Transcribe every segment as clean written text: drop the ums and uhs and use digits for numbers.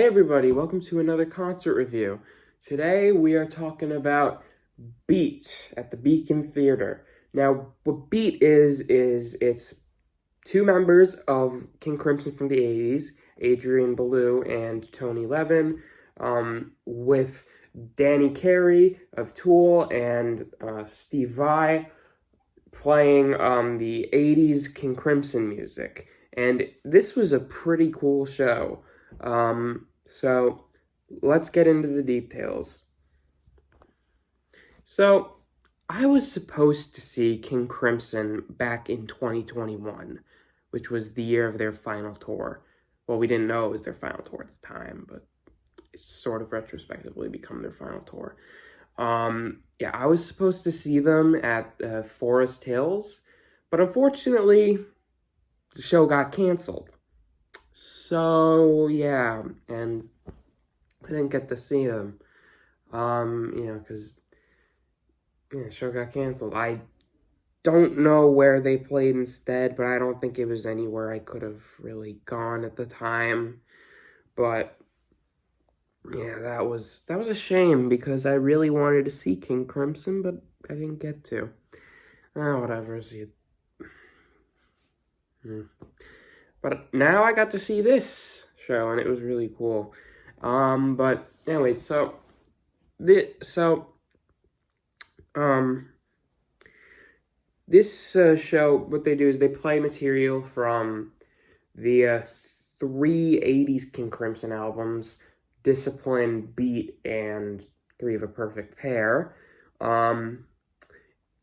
everybody, welcome to another concert review. Today we are talking about Beat at the Beacon Theater. Now, what Beat is it's two members of King Crimson from the 80s, Adrian Belew and Tony Levin, with Danny Carey of Tool and Steve Vai playing the 80s King Crimson music. And this was a pretty cool show. So let's get into the details. So I was supposed to see King Crimson back in 2021, which was the year of their final tour. Well, we didn't know it was their final tour at the time, but it's sort of retrospectively become their final tour. Yeah, I was supposed to see them at Forest Hills, but unfortunately, the show got canceled. So, yeah, and I didn't get to see them, because the show got canceled. I don't know where they played instead, but I don't think it was anywhere I could have really gone at the time. But yeah, that was a shame because I really wanted to see King Crimson, but I didn't get to. Whatever. But now I got to see this show, and it was really cool. But anyway, this show, what they do is they play material from the three 80s King Crimson albums, Discipline, Beat, and Three of a Perfect Pair.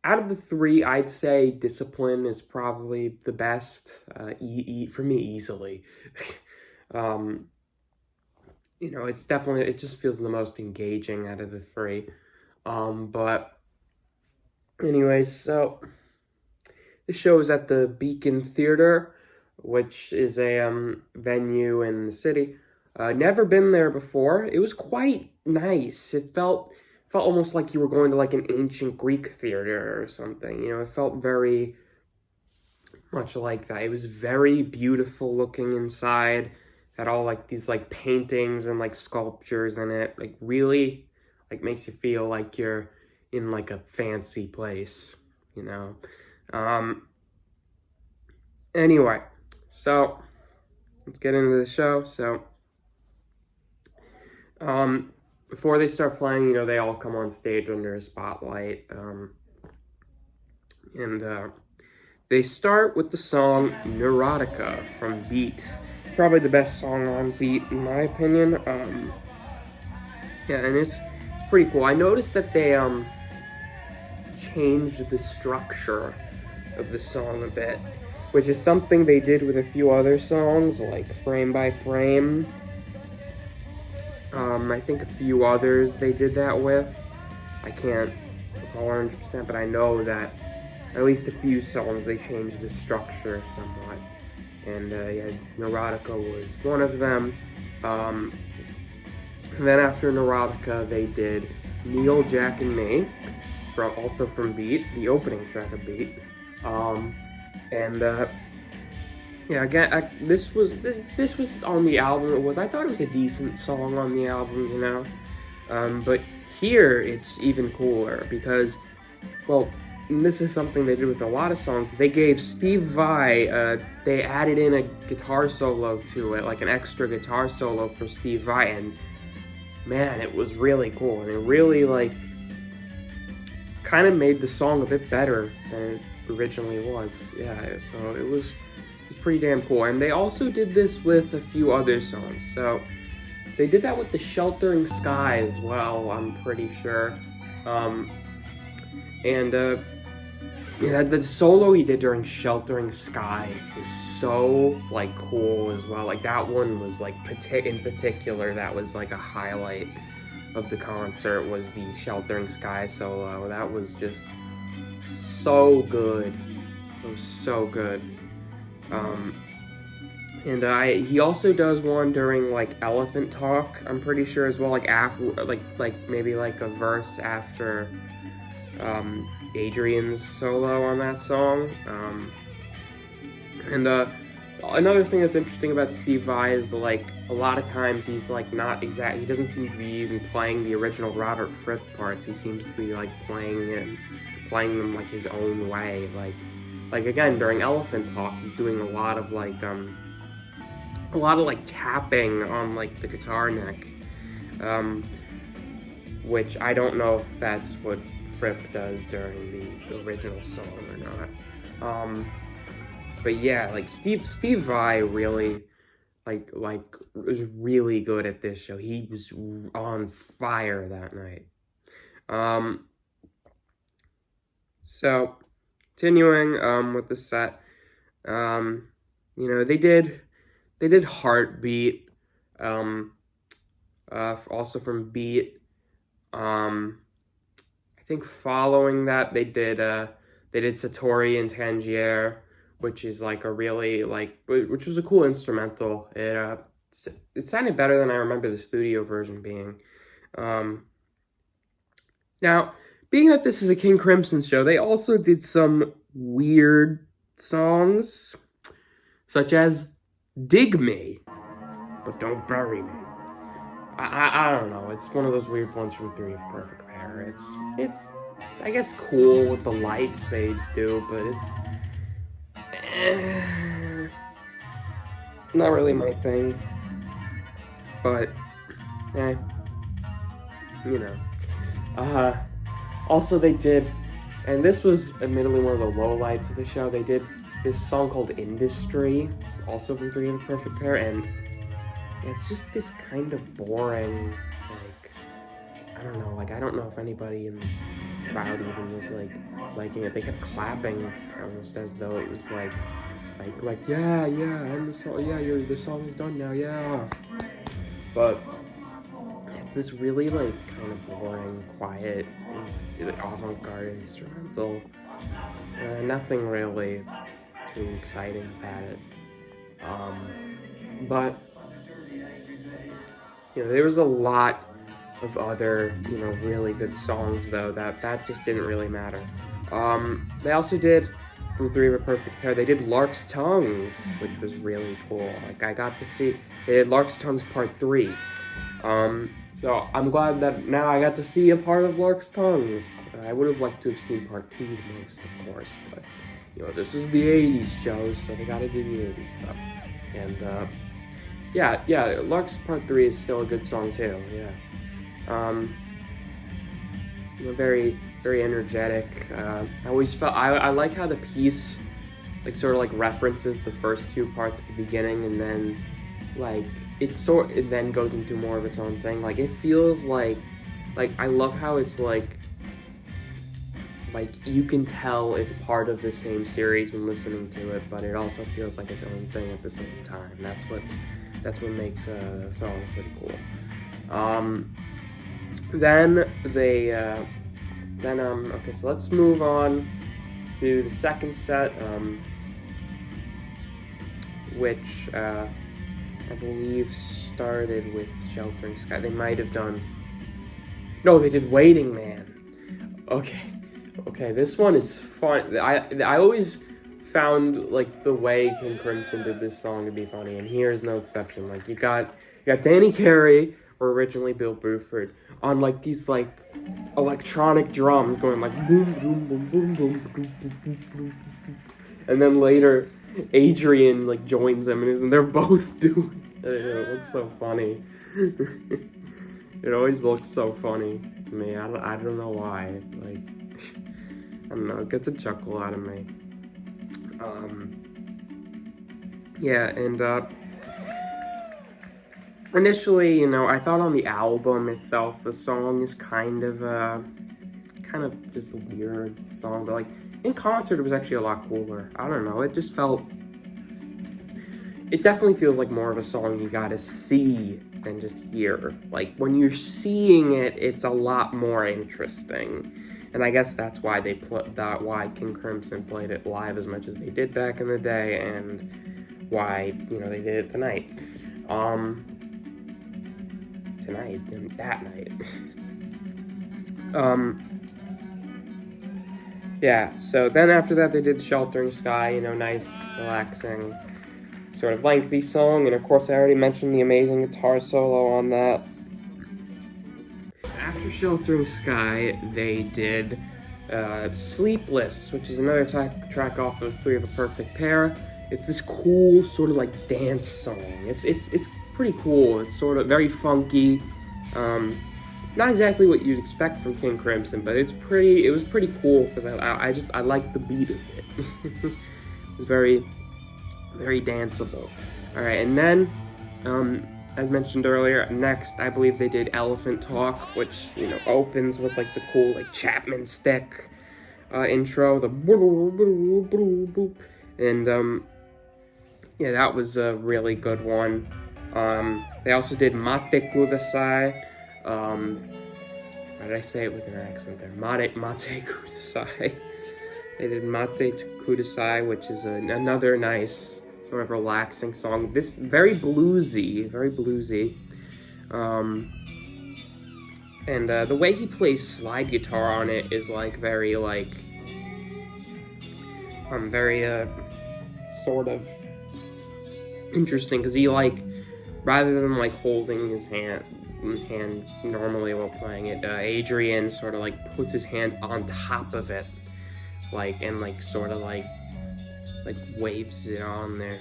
Out of the three, I'd say Discipline is probably the best, for me, easily. It's definitely, it just feels the most engaging out of the three. But anyways, so the show is at the Beacon Theater, which is a venue in the city. Never been there before. It was quite nice. It felt almost like you were going to like an ancient Greek theater or something. It felt very much like that. It was very beautiful looking inside. Had all like these like paintings and like sculptures in it. Like really like makes you feel like you're in like a fancy place, Anyway, so let's get into the show. So before they start playing, they all come on stage under a spotlight. And they start with the song Neurotica from Beat. Probably the best song on Beat, in my opinion. Yeah, and it's pretty cool. I noticed that they changed the structure of the song a bit, which is something they did with a few other songs, like Frame by Frame. I think a few others they did that with. I can't recall 100%, but I know that at least a few songs they changed the structure somewhat. And yeah, Neurotica was one of them. And then after Neurotica, they did Neil, Jack, and Me, also from Beat, the opening track of Beat. Yeah, again, this was on the album. I thought it was a decent song on the album, but here it's even cooler because, well, and this is something they did with a lot of songs. They gave Steve Vai, they added in a guitar solo to it, like an extra guitar solo for Steve Vai, and man, it was really cool, and it really, like, kind of made the song a bit better than it originally was. Yeah, so it was pretty damn cool. And they also did this with a few other songs. So they did that with the Sheltering Sky as well, I'm pretty sure. Yeah, the solo he did during Sheltering Sky is so, like, cool as well. Like, that one was, like, in particular, that was, like, a highlight of the concert was the Sheltering Sky solo. That was just so good. It was so good. He also does one during like Elephant Talk, I'm pretty sure as well, like after, like maybe like a verse after Adrian's solo on that song. another thing that's interesting about Steve Vai is like a lot of times he's like not exact. He doesn't seem to be even playing the original Robert Fripp parts. He seems to be like playing them like his own way. Like again during Elephant Talk, he's doing a lot of like tapping on like the guitar neck, which I don't know if that's what Fripp does during the original song or not. But yeah, like Steve Vai really like was really good at this show. He was on fire that night. So continuing with the set, they did Heartbeat, also from Beat. I think following that they did Satori and Tangier, which is like a really which was a cool instrumental. It sounded better than I remember the studio version being. Now, being that this is a King Crimson show, they also did some weird songs, such as Dig Me, but Don't Bury Me. I don't know, it's one of those weird ones from Three of Perfect Pair. It's I guess cool with the lights they do, but it's not really my thing. But also they did, and this was admittedly one of the lowlights of the show, they did this song called Industry, also from Three of the Perfect Pair, and it's just this kind of boring, I don't know if anybody in the crowd even was liking it. They kept clapping almost as though it was like yeah, and the song is done now, yeah. But it's this really kind of boring, quiet, avant-garde instrumental. Nothing really too exciting about it. But there was a lot of other really good songs though that just didn't really matter. They also did, from Three of a Perfect Pair, they did Lark's Tongues, which was really cool. I got to see, they did Lark's Tongues Part 3. So I'm glad that now I got to see a part of Lark's Tongues. I would have liked to have seen Part 2 most, of course, but this is the 80s show, so they gotta do the 80s stuff. And yeah, Lark's Part 3 is still a good song too, yeah. Very, very energetic. I always felt, I like how the piece sort of references the first two parts at the beginning, and then it then goes into more of its own thing. It feels like I love how it's you can tell it's part of the same series when listening to it, but it also feels like its own thing at the same time. That's what makes a song pretty cool. Then okay, so let's move on to the second set, which I believe started with Sheltering Sky. They might have done, no, they did Waiting Man. Okay, this one is fun. I always found the way King Crimson did this song to be funny, and here is no exception. You got Danny Carey, or originally Bill Bruford, on these electronic drums going boom boom boom boom boom boom boom boom boom, and then later Adrian joins them and they're both doing it. It looks so funny. It always looks so funny to me. I don't know why. I don't know, it gets a chuckle out of me. Yeah, and initially, I thought on the album itself, the song is kind of just a weird song, but in concert, it was actually a lot cooler. I don't know, it definitely feels like more of a song you gotta see than just hear. When you're seeing it, it's a lot more interesting. And I guess that's why why King Crimson played it live as much as they did back in the day, and why, they did it tonight. Tonight and that night. Yeah, so then after that they did Sheltering Sky, nice, relaxing sort of lengthy song, and of course I already mentioned the amazing guitar solo on that. After Sheltering Sky, they did Sleepless, which is another track off of Three of a Perfect Pair. It's this cool sort of like dance song. It's pretty cool. It's sort of very funky. Not exactly what you'd expect from King Crimson, but it was pretty cool because I liked the beat of it. It was very, very danceable. All right, and then, as mentioned earlier, next I believe they did Elephant Talk, which opens with like the cool like Chapman Stick intro, and yeah, that was a really good one. They also did Mate Kudasai. Why did I say it with an accent there? Mate Kudasai. They did Mate Kudasai, which is another nice sort of relaxing song. This very bluesy. And the way he plays slide guitar on it is like very like very sort of interesting, because he like, rather than like holding his hand normally while playing it, Adrian sort of like puts his hand on top of it, like, and like sort of like waves it on there,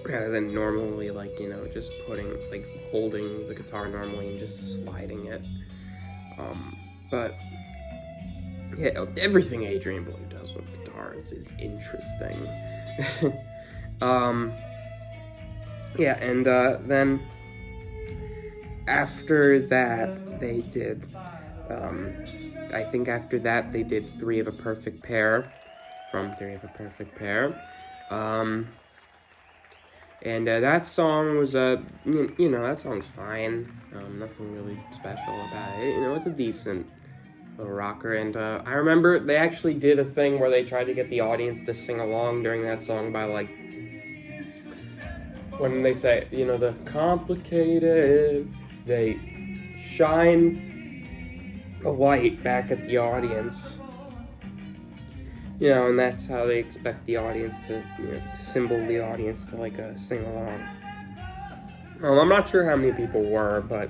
rather than normally like just holding the guitar normally and just sliding it. But yeah, everything Adrian Belew does with guitars is interesting. Yeah, and then after that they did, I think after that they did Three of a Perfect Pair, from Three of a Perfect Pair. And that song was, that song's fine. Nothing really special about it. It's a decent little rocker. And I remember they actually did a thing where they tried to get the audience to sing along during that song by, like, when they say, the complicated, they shine a light back at the audience. And that's how they expect the audience to, to symbol the audience to, like, sing along. I'm not sure how many people were, but,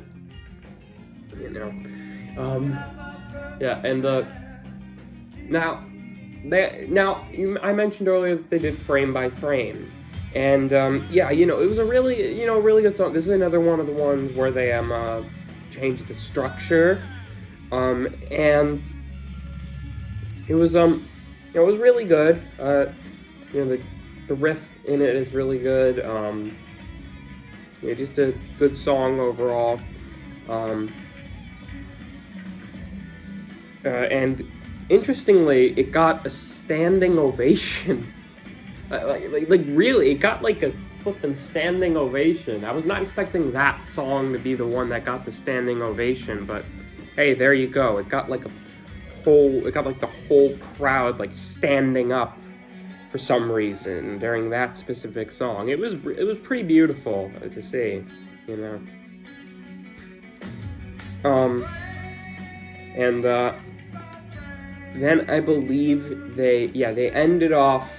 yeah, and, I mentioned earlier that they did Frame by Frame, and, yeah, it was a really, really good song. This is another one of the ones where they, changed the structure, and it was really good. The riff in it is really good. Just a good song overall. And interestingly, it got a standing ovation. Really, it got like a flippin' standing ovation. I was not expecting that song to be the one that got the standing ovation, but hey, there you go. It got like the whole crowd like standing up for some reason during that specific song. It was pretty beautiful to see, and then I believe they ended off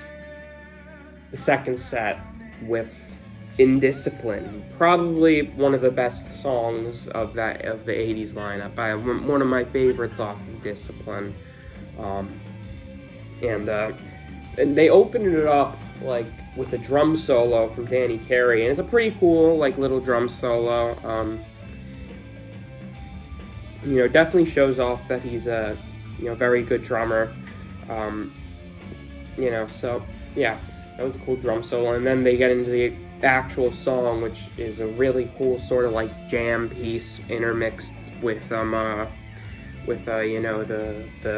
the second set with Indiscipline, probably one of the best songs of the 80s lineup. One of my favorites off Indiscipline. And they opened it up like with a drum solo from Danny Carey, and it's a pretty cool like little drum solo. Definitely shows off that he's a very good drummer. So yeah, that was a cool drum solo, and then they get into the actual song, which is a really cool sort of like jam piece intermixed with the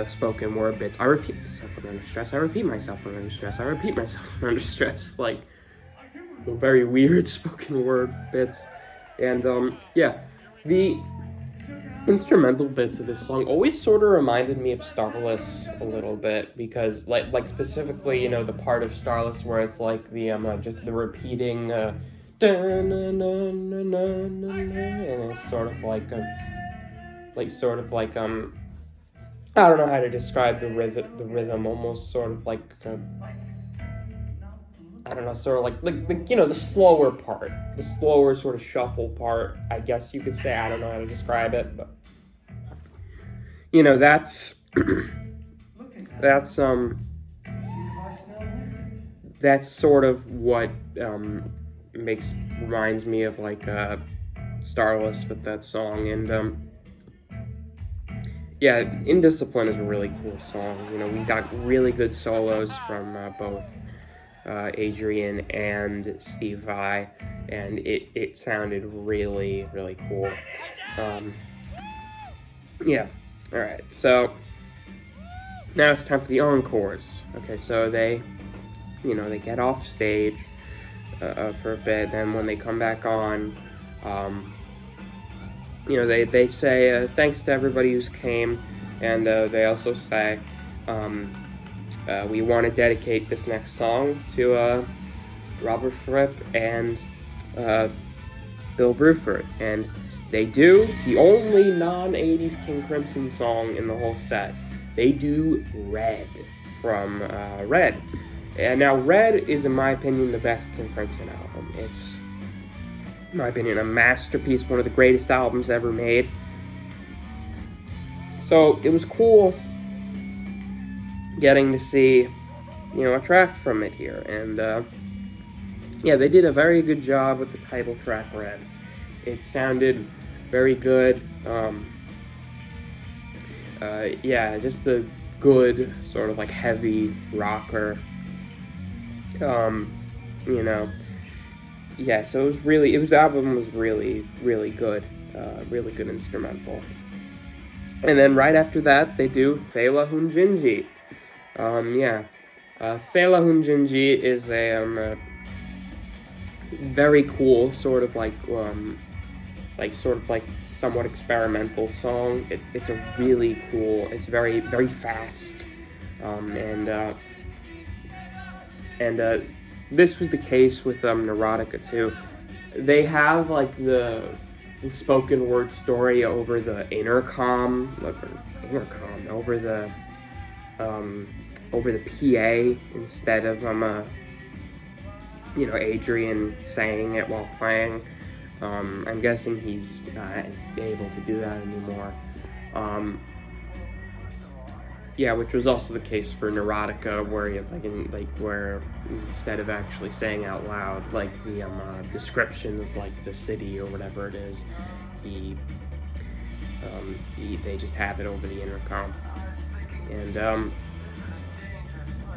spoken word bits. I repeat myself when under stress. I repeat myself when under stress. I repeat myself when under stress. Like the very weird spoken word bits, and yeah, the instrumental bits of this song always sort of reminded me of Starless a little bit, because like specifically the part of Starless where it's like the just the repeating and it's sort of like I don't know how to describe the rhythm, almost sort of like I don't know, sort of like the slower part, the slower sort of shuffle part, I guess you could say. I don't know how to describe it, but that's that's that's sort of what reminds me of like Starless with that song. And yeah, Indiscipline is a really cool song. We got really good solos from both Adrian and Steve Vai, and it sounded really, really cool. Yeah, all right, so now it's time for the encores. Okay, so they get off stage for a bit, and when they come back on, they say thanks to everybody who's came, and they also say we want to dedicate this next song to Robert Fripp and Bill Bruford, and they do the only non-80s King Crimson song in the whole set. They do Red from Red. And now Red is, in my opinion, the best King Crimson album. It's, in my opinion, a masterpiece, one of the greatest albums ever made. So it was cool getting to see, a track from it here. And yeah, they did a very good job with the title track, Red. It sounded very good. Yeah, just a good sort of like heavy rocker. Yeah, so the album was really, really good. Really good instrumental. And then right after that, they do Fela Hunjinji. Yeah. Fela Hunjinji is a very cool sort of like somewhat experimental song. It's a really cool, it's very, very fast. And this was the case with Neurotica too. They have like the spoken word story over the intercom, over the PA instead of Adrian saying it while playing. I'm guessing he's not able to do that anymore. Yeah, which was also the case for Neurotica, where instead of actually saying out loud like the description of like the city or whatever it is, they just have it over the intercom. And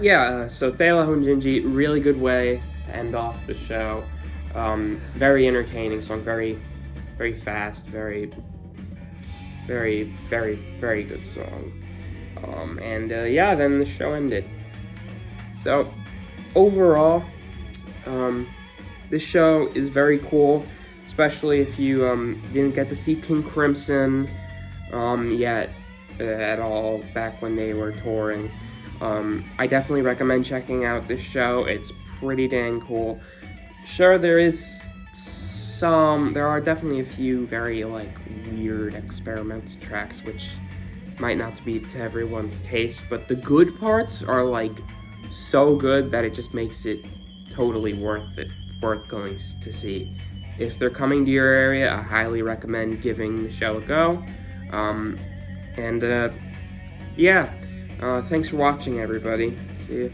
yeah, so Fela Hunjinji, really good way to end off the show. Very entertaining song, very, very fast, very, very, very, very good song. And yeah, then the show ended. So overall, this show is very cool, especially if you didn't get to see King Crimson yet at all back when they were touring. I definitely recommend checking out this show. It's pretty dang cool. Sure, there are definitely a few very like weird experimental tracks which might not be to everyone's taste, but the good parts are like so good that it just makes it totally worth going to see. If they're coming to your area, I highly recommend giving the show a go. Yeah, thanks for watching, everybody. See you.